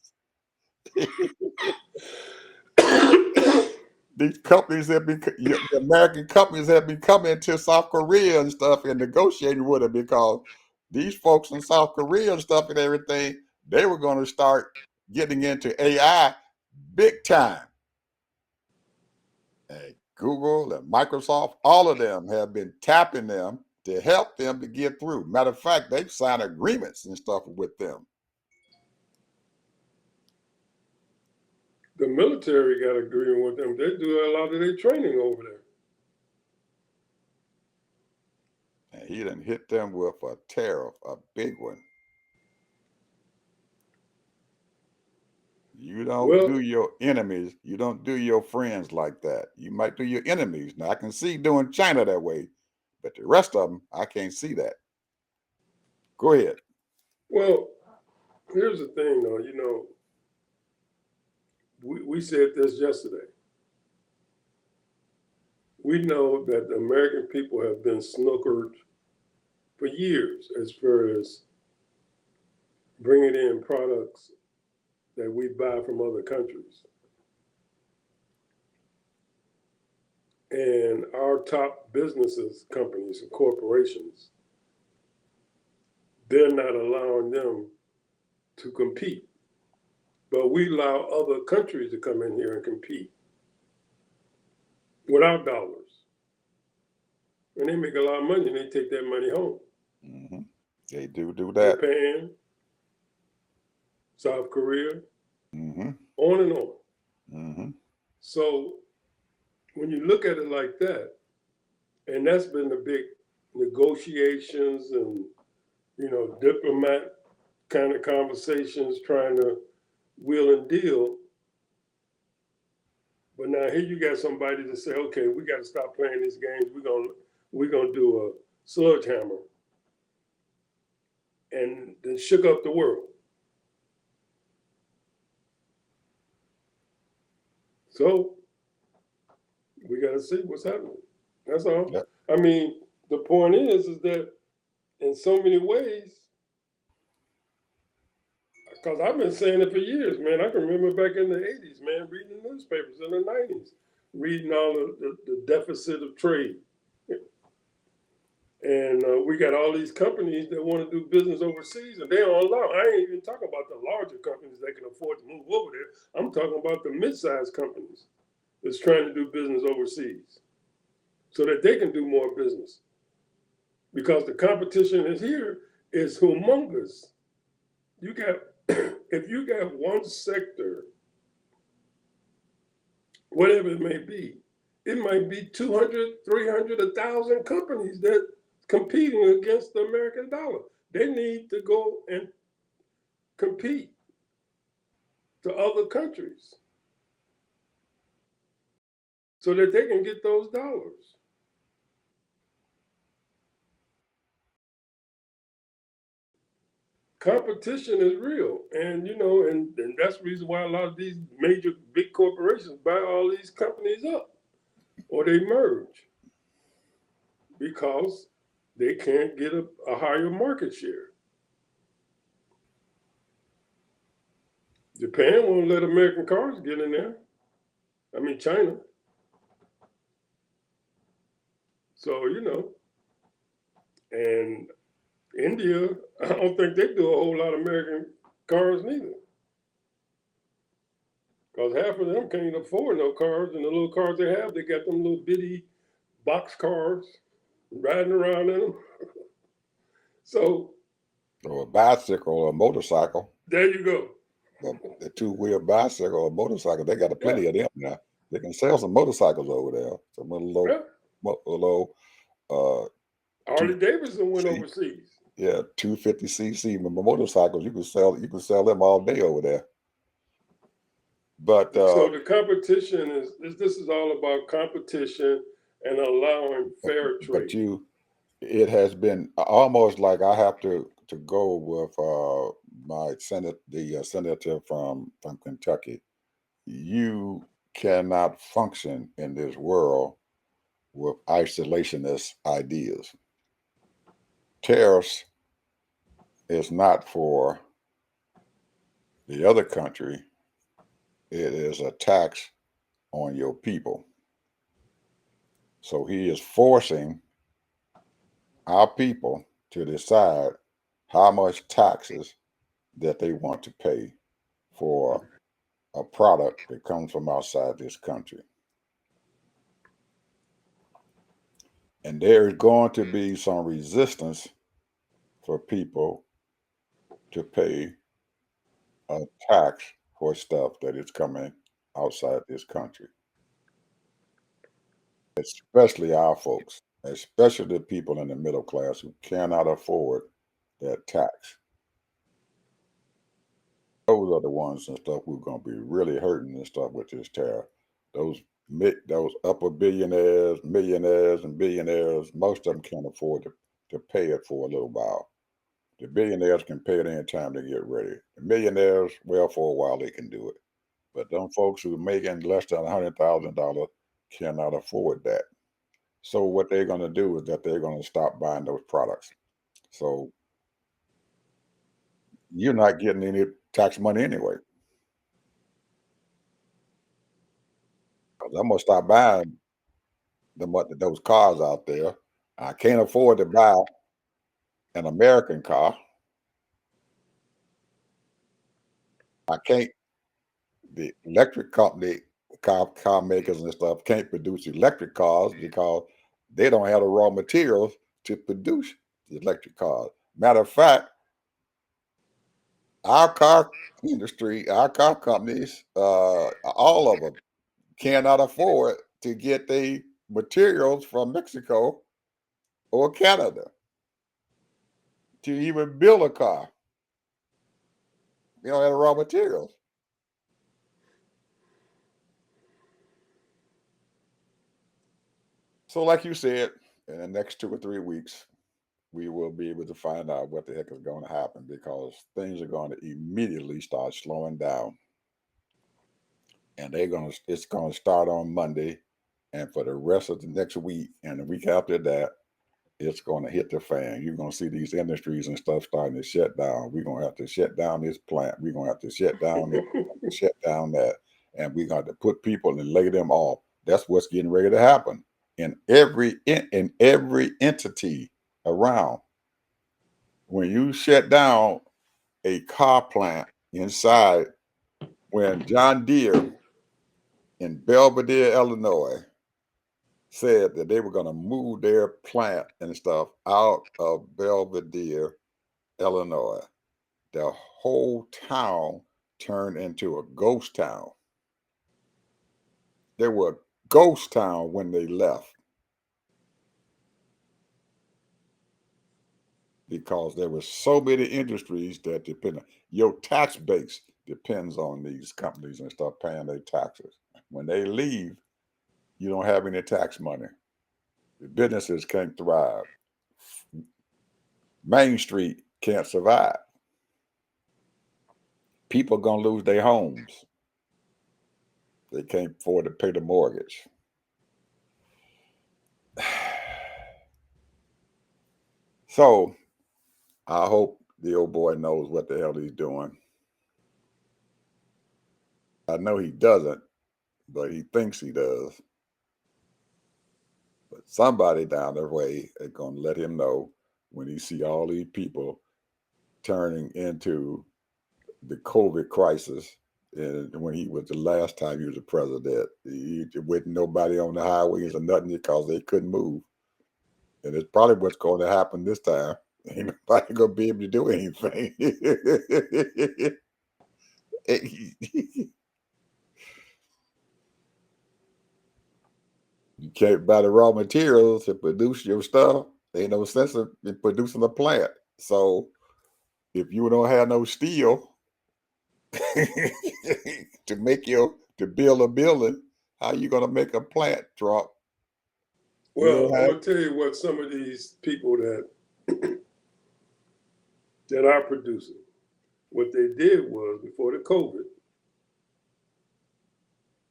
These companies the American companies have been coming to South Korea and stuff and negotiating with them because these folks in South Korea and stuff and everything, they were going to start getting into AI big time. And Google and Microsoft, all of them have been tapping them to help them to get through. Matter of fact, they've signed agreements and stuff with them. The military got agreement with them. They do a lot of their training over there. And he done hit them with a tariff, a big one. You don't do your enemies, you don't do your friends like that. You might do your enemies. Now, I can see doing China that way, but the rest of them, I can't see that. Go ahead. Well, here's the thing, though. We said this yesterday. We know that the American people have been snookered for years as far as bringing in products that we buy from other countries. And our top businesses, companies, and corporations, they're not allowing them to compete. But we allow other countries to come in here and compete without dollars. And they make a lot of money and they take that money home. Mm-hmm. They do that. Japan, South Korea, mm-hmm. on and on. Mm-hmm. So when you look at it like that, and that's been the big negotiations and, diplomat kind of conversations trying to wheel and deal. But now here you got somebody to say, okay, we got to stop playing these games. We're gonna do a sludge hammer, and then shook up the world. So we got to see what's happening. That's all. Yep. I mean, the point is that in so many ways, because I've been saying it for years, man. I can remember back in the 80s, man, reading the newspapers in the 90s, reading all the deficit of trade. And we got all these companies that want to do business overseas, and they don't allow. I ain't even talking about the larger companies that can afford to move over there. I'm talking about the mid-sized companies that's trying to do business overseas so that they can do more business. Because the competition is here is humongous. You got, if you got one sector, whatever it may be, it might be 200, 300, 1,000 companies that competing against the American dollar. They need to go and compete to other countries so that they can get those dollars. Competition is real, and and that's the reason why a lot of these major big corporations buy all these companies up, or they merge, because they can't get a higher market share. Japan won't let American cars get in there. I mean, China. So, and India, I don't think they do a whole lot of American cars neither. Because half of them can't afford no cars, and the little cars they have, they got them little bitty box cars riding around in them. So, or a bicycle or a motorcycle. There you go. The two-wheel bicycle or motorcycle, they got plenty of them now. They can sell some motorcycles over there. Some little Harley Davidson went overseas. Yeah, 250cc motorcycles. You can sell them all day over there. But so the competition this is all about competition and allowing fair trade. But it has been almost like I have to go with my senator from Kentucky. You cannot function in this world with isolationist ideas. Tariffs is not for the other country, it is a tax on your people. So he is forcing our people to decide how much taxes that they want to pay for a product that comes from outside this country. And there is going to be some resistance for people to pay a tax for stuff that is coming outside this country, especially our folks, especially the people in the middle class who cannot afford that tax. Those are the ones and stuff we're going to be really hurting and stuff with this tariff. Those those upper billionaires, millionaires, and billionaires, most of them can't afford to pay it for a little while. The billionaires can pay it anytime they get ready. The millionaires, well, for a while they can do it. But them folks who are making less than $100,000 cannot afford that. So what they're going to do is that they're going to stop buying those products. So you're not getting any tax money anyway. 'Cause I'm gonna stop buying those cars out there. I can't afford to buy an American car. I can't. The electric company, car makers and stuff can't produce electric cars because they don't have the raw materials to produce the electric cars. Matter of fact, our car industry, our car companies, all of them cannot afford to get the materials from Mexico or Canada to even build a car. You don't have the raw materials. So, like you said, in the next 2 or 3 weeks, we will be able to find out what the heck is going to happen because things are going to immediately start slowing down, and it's going to start on Monday, and for the rest of the next week and the week after that, it's going to hit the fan. You're going to see these industries and stuff starting to shut down. We're going to have to shut down this plant. We're going to have to shut down this, shut down that, and we're going to put people and lay them off. That's what's getting ready to happen in every entity around. When you shut down a car plant inside, when John Deere in Belvedere, Illinois, said that they were going to move their plant and stuff out of Belvedere, Illinois, the whole town turned into a ghost town. They were a ghost town when they left because there were so many industries that depend on your tax base depends on these companies and stuff paying their taxes. When they leave, you don't have any tax money. The businesses can't thrive. Main Street can't survive. People are gonna lose their homes. They can't afford to pay the mortgage. So I hope the old boy knows what the hell he's doing. I know he doesn't, but he thinks he does. But somebody down the way is going to let him know when he see all these people turning into the COVID crisis. And when he was the last time he was the president, he with nobody on the highways or nothing because they couldn't move. And it's probably what's going to happen this time. Ain't nobody gonna be able to do anything. You can't buy the raw materials to produce your stuff. Ain't no sense in producing a plant. So if you don't have no steel to make to build a building, how you gonna make a plant drop? You Well, don't I'm have. gonna tell you what some of these people that are producing, what they did was before the COVID,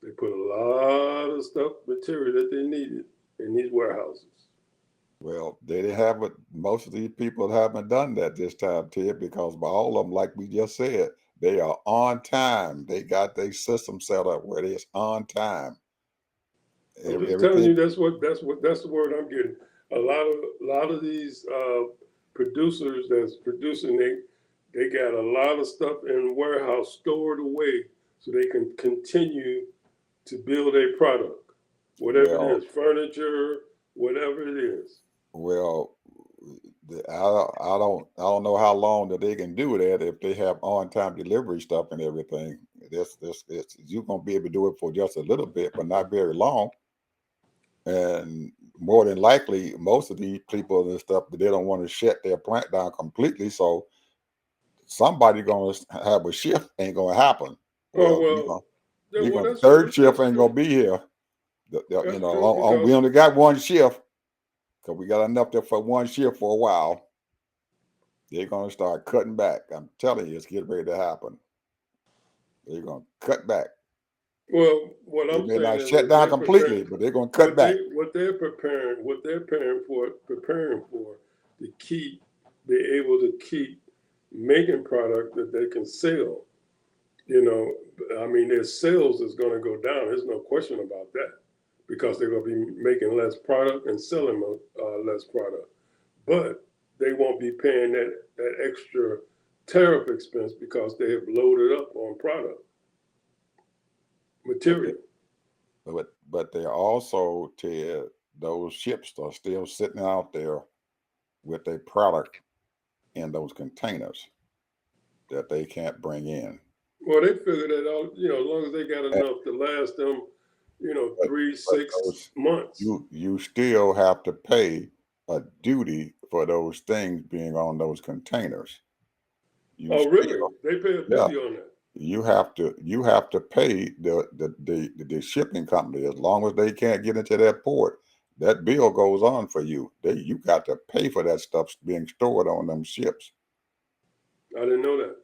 They put a lot of stuff, material that they needed in these warehouses. Well, they didn't have it. Most of these people haven't done that this time, Ted, because by all of them, like we just said, they are on time. They got their system set up where it's on time. I'm just telling Everything. you that's the word I'm getting. A lot of these producers that's producing they got a lot of stuff in warehouse stored away so they can continue to build a product, whatever it Well, is, furniture, whatever it is. well, I don't know how long that they can do that if they have on time delivery stuff and everything. This you're gonna be able to do it for just a little bit, but not very long. And more than likely, most of these people and stuff, they don't want to shut their plant down completely. So somebody gonna have a shift ain't gonna happen. Oh Well, well, yeah, you're well gonna that's third true. shift That's ain't gonna true. be here. That's true We because only got one shift because we got enough there for one shift for a while. They're gonna start cutting back. I'm telling you, it's getting ready to happen. They're gonna cut back. well, what They I'm may saying not is shut that down they're preparing completely, but they're gonna cut back. what they're preparing for to keep be able to keep making product that they can sell. You know, I mean, their sales is going to go down. There's no question about that because they're going to be making less product and selling less product. But they won't be paying that extra tariff expense because they have loaded up on product But they, material. but they're also, Ted, those ships are still sitting out there with a product in those containers that they can't bring in. Well, they figure that out, you know, as long as they got And- enough to last them, you know, But, three, but 6 months. you still have to pay a duty for those things being on those containers. You Oh, really? still, They pay a yeah, duty on that. you have to pay the shipping company as long as they can't get into that port. That bill goes on for you. You got to pay for that stuff being stored on them ships. I didn't know that.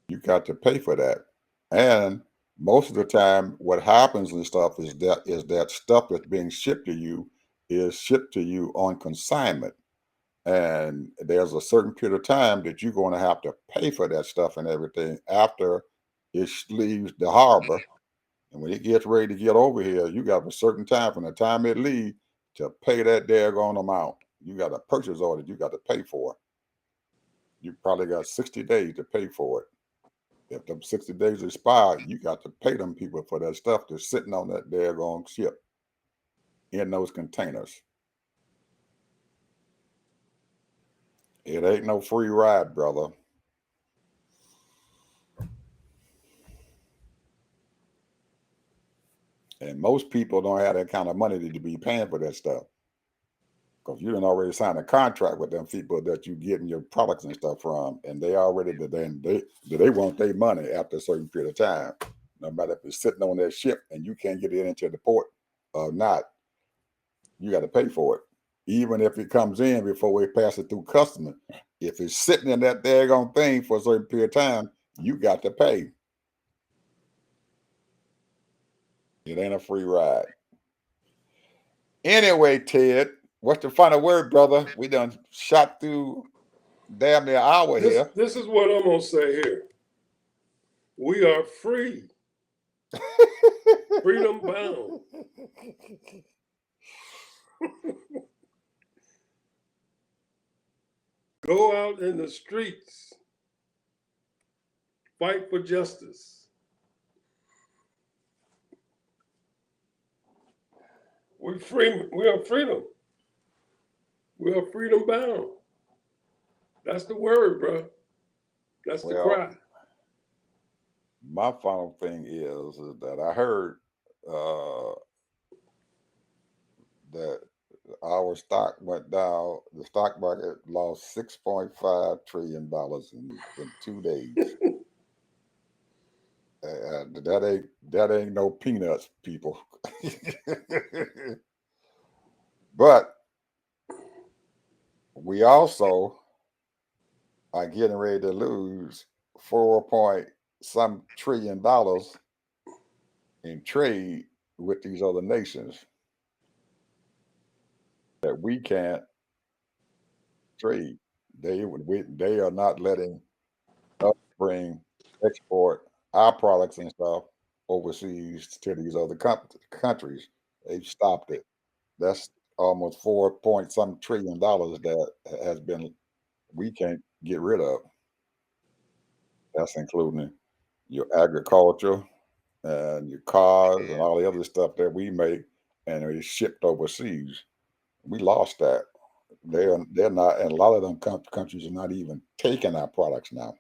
You got to pay for that. And most of the time, what happens and stuff is that stuff that's being shipped to you is shipped to you on consignment. And there's a certain period of time that you're going to have to pay for that stuff and everything after it leaves the harbor. And when it gets ready to get over here, you got a certain time from the time it leaves to pay that daggone amount. You got a purchase order you got to pay for. You probably got 60 days to pay for it. If them 60 days expire, you got to pay them people for that stuff that's sitting on that daggone ship in those containers. It ain't no free ride, brother. And most people don't have that kind of money to be paying for that stuff. Because you done already signed a contract with them people that you getting your products and stuff from, and they already they want their money after a certain period of time. No matter if it's sitting on that ship and you can't get it into the port or not, you got to pay for it. Even if it comes in before we pass it through customer, if it's sitting in that daggone thing for a certain period of time, you got to pay. It ain't a free ride. Anyway, Ted, what's the final word, brother? We done shot through damn near an hour This here. this is what I'm gonna say here. We are free, freedom bound. Go out in the streets, fight for justice. We're free. We are freedom. We are freedom bound. That's the word, bro. That's the Well, cry. my final thing is that I heard uh, that our stock went down. The stock market lost $6.5 trillion in 2 days. That ain't no peanuts, people. But we also are getting ready to lose 4 point some trillion dollars in trade with these other nations that we can't trade. They are not letting us bring export our products and stuff overseas to these other countries. They've stopped it. That's almost 4 point some $1 trillion that has been we can't get rid of. That's including your agriculture and your cars and all the other stuff that we make and it's shipped overseas. We lost that. They're not, and a lot of them countries are not even taking our products now.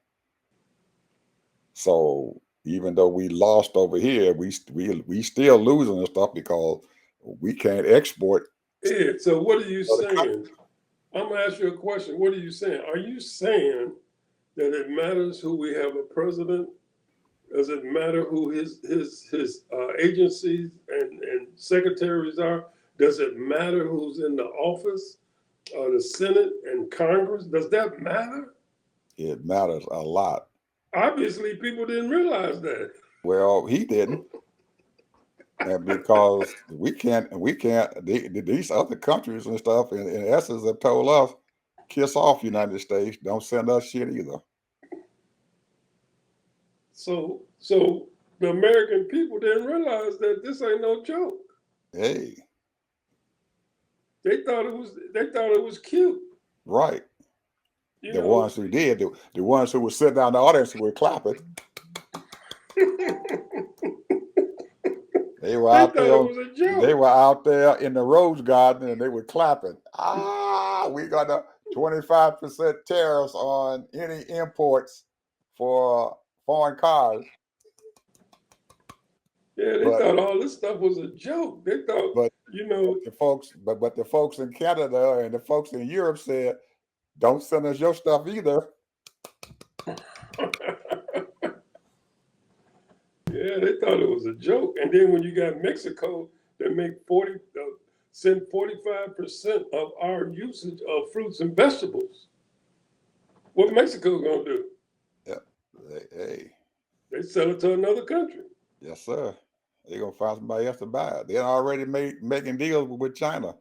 So even though we lost over here, we still losing and stuff because we can't export Ed, so what are you other countries. saying? I'm gonna ask you a question. What are you saying? Are you saying that it matters who we have a president? Does it matter who his agencies and secretaries are? Does it matter who's in the office, the Senate and Congress? Does that matter? It matters a lot. Obviously, people didn't realize that. Well, he didn't, and because these other countries and stuff in essence have told us, kiss off United States, don't send us shit either. So the American people didn't realize that this ain't no joke. Hey, They thought it was cute. right. You The know, ones who did, the ones who were sitting down in the audience who were clapping, they were they out thought there. it was a They joke. were out there in the Rose Garden and they were clapping. Ah, we got a 25% tariffs on any imports for foreign cars. Yeah, they But thought all this stuff was a joke. They thought, but you know, the folks in Canada and the folks in Europe said, don't send us your stuff either. yeah, they thought it was a joke. And then when you got Mexico that send 45% of our usage of fruits and vegetables, what Mexico gonna do? Yeah. Hey, They sell it to another country. yes, sir. They're gonna find somebody else to buy it. They're already making deals with China.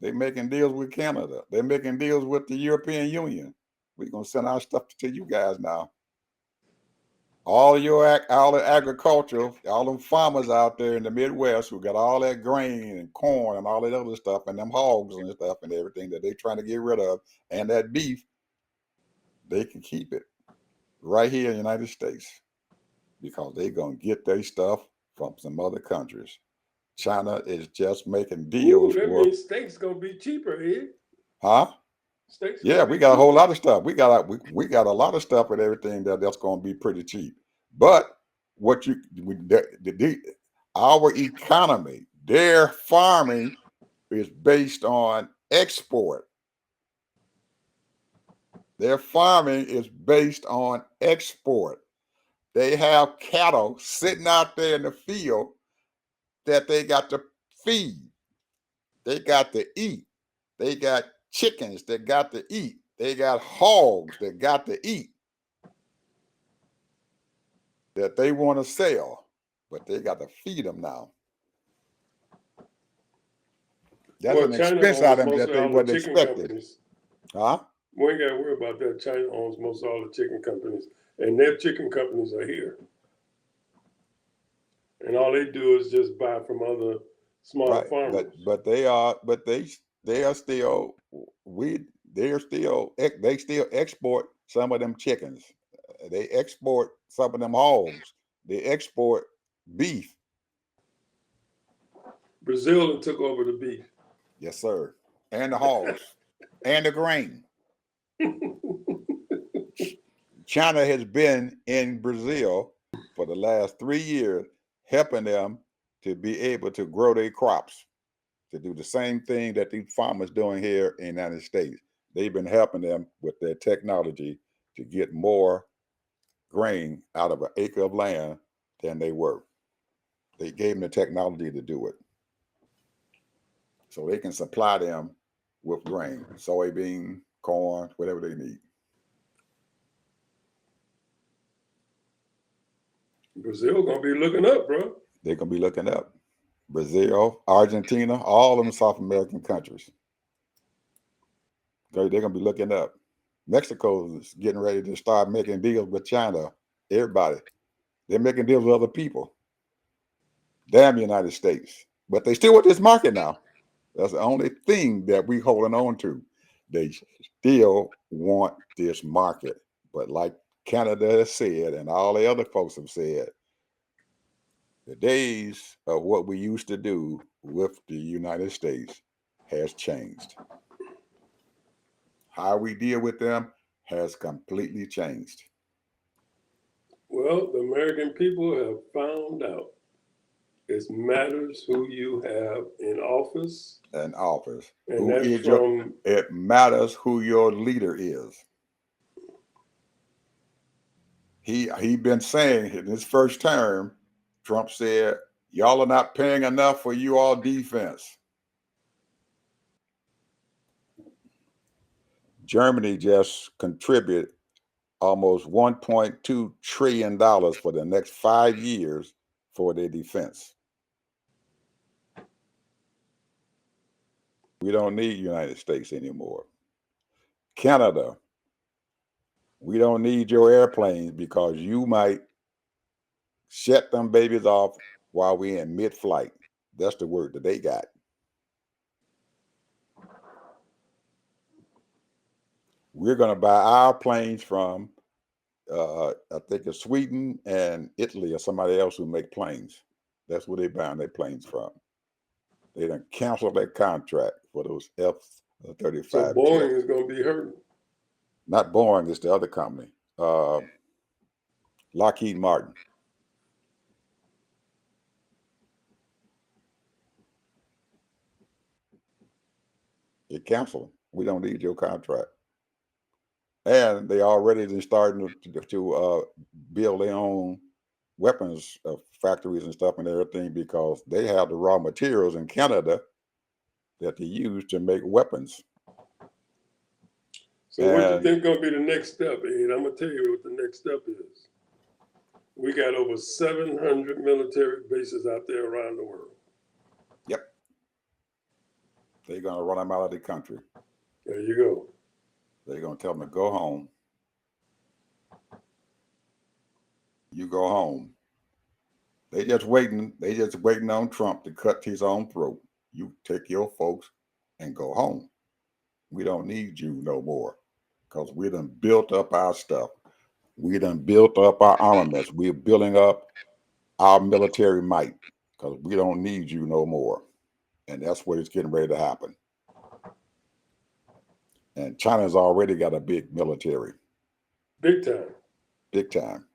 They're making deals with Canada. They're making deals with the European Union. We're gonna send our stuff to you guys now. All the agriculture, all them farmers out there in the Midwest who got all that grain and corn and all that other stuff and them hogs and stuff and everything that they're trying to get rid of, and that beef, they can keep it right here in the United States because they're gonna get their stuff from some other countries. China is just making Ooh, deals that with, means steak's gonna be cheaper, Ed. huh? Steak's Yeah, gonna we be got a whole cheaper. lot of stuff. We got a lot of stuff and everything that's going to be pretty cheap. But what you we, our economy, their farming is based on export. Their farming is based on export. They have cattle sitting out there in the field that they got to feed. They got to eat. They got chickens that got to eat. They got hogs that got to eat that they want to sell, but they got to feed them now. That's Well, an China expense owns item that mostly they all the wasn't chicken expected. companies. Huh? We ain't got to worry about that. China owns most all the chicken companies, and their chicken companies are here. And all they do is just buy from other smaller Right. farmers. But they are still we they still export some of them chickens. They export some of them hogs. They export beef. Brazil took over the beef. Yes, sir. And the hogs. And the grain. China has been in Brazil for the last 3 years, helping them to be able to grow their crops, to do the same thing that these farmers doing here in the United States. They've been helping them with their technology to get more grain out of an acre of land than they were. They gave them the technology to do it. So they can supply them with grain, soybean, corn, whatever they need. Brazil gonna be looking up, bro. They're gonna be looking up. Brazil, Argentina, all of them South American countries. They're going to be looking up. Mexico is getting ready to start making deals with China. Everybody. They're making deals with other people. Damn the United States. But they still want this market now. That's the only thing that we holding on to. They still want this market. But like Canada has said, and all the other folks have said, the days of what we used to do with the United States has changed. How we deal with them has completely changed. Well, the American people have found out it matters who you have in office, And office, and who that's is your? from It matters who your leader is. He been saying in his first term, Trump said, "Y'all are not paying enough for you all defense." Germany just contributed almost $1.2 trillion for the next 5 years for their defense. We don't need United States anymore. Canada, we don't need your airplanes because you might shut them babies off while we're in mid-flight. That's the word that they got. We're going to buy our planes from, I think it's Sweden and Italy or somebody else who make planes. That's where they buying their planes from. They done canceled their contract for those so F-35 Boeing jets. is going to be hurting. Not Boeing, it's the other company, Lockheed Martin. They canceled. We don't need your contract. And they already starting to build their own weapons factories and stuff and everything because they have the raw materials in Canada that they use to make weapons. So what do you think is going to be the next step, Ed? I'm going to tell you what the next step is. We got over 700 military bases out there around the world. Yep. They're going to run them out of the country. There you go. They're going to tell them to go home. You go home. They just waiting on Trump to cut his own throat. You take your folks and go home. We don't need you no more because we done built up our stuff. We done built up our armaments. We're building up our military might because we don't need you no more. And that's what is getting ready to happen. And China's already got a big military. Big time. Big time.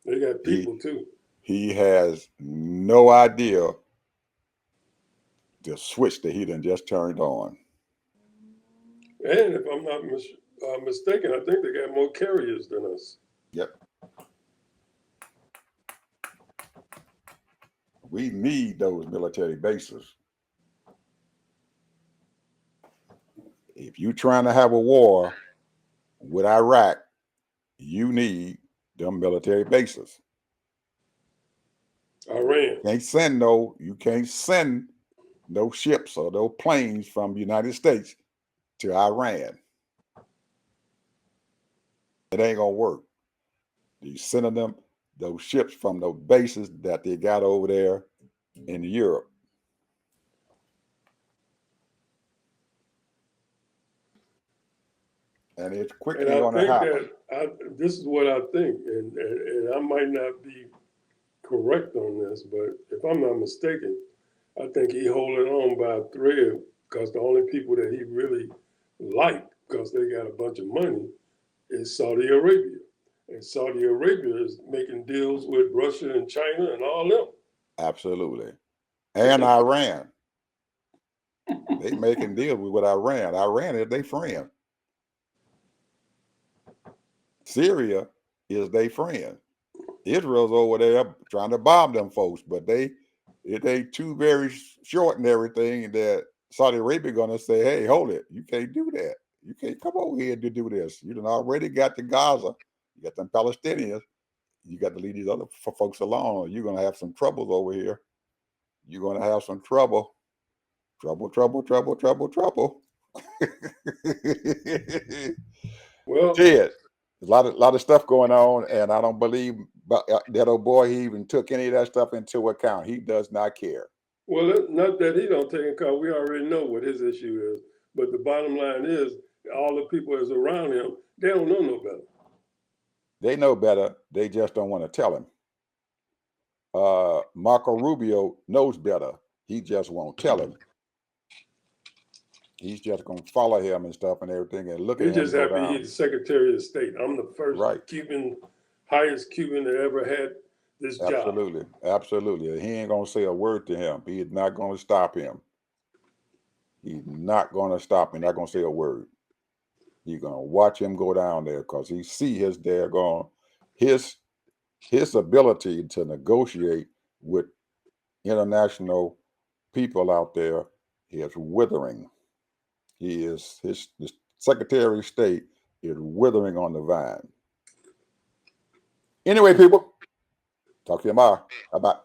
They got people too. He has no idea the switch that he done just turned on. And if I'm not mistaken, I think they got more carriers than us. Yep. We need those military bases. If you're trying to have a war with Iraq, you need them military bases. Iran. You can't send no ships or no planes from the United States to Iran. It ain't gonna work. You sending them those ships from those bases that they got over there in Europe. And it's quickly going to happen. This is what I think, and I might not be correct on this, but if I'm not mistaken, I think he holding on by a thread because the only people that he really liked, because they got a bunch of money, is Saudi Arabia. And Saudi Arabia is making deals with Russia and China and all them. Absolutely. And Iran. They making deals with Iran. Iran is their friend. Syria is their friend. Israel's over there trying to bomb them folks, but they too very short and everything that Saudi Arabia gonna say, hey, hold it. You can't do that. You can't come over here to do this. You done already got the Gaza. You got them Palestinians. You got to leave these other folks alone. You're gonna have some troubles over here. you're going to have some trouble. Trouble. Well, Ted, a lot of stuff going on, and I don't believe that old boy he even took any of that stuff into account. He does not care. not that he don't take account. We already know what his issue is. But the bottom line is, all the people that's around him, they don't know no better. They know better. They just don't want to tell him. Marco Rubio knows better. He just won't tell him. He's just going to follow him and stuff and everything and look He at him just go happy down. he's the Secretary of State. I'm the first Right. highest Cuban that ever had this job. Absolutely. He ain't going to say a word to him. He is not going to stop him. He's not going to stop him. Not going to say a word. He's going to watch him go down there because he see his daggone, his ability to negotiate with international people out there is withering. His Secretary of State is withering on the vine. Anyway, people, talk to you tomorrow. Bye-bye.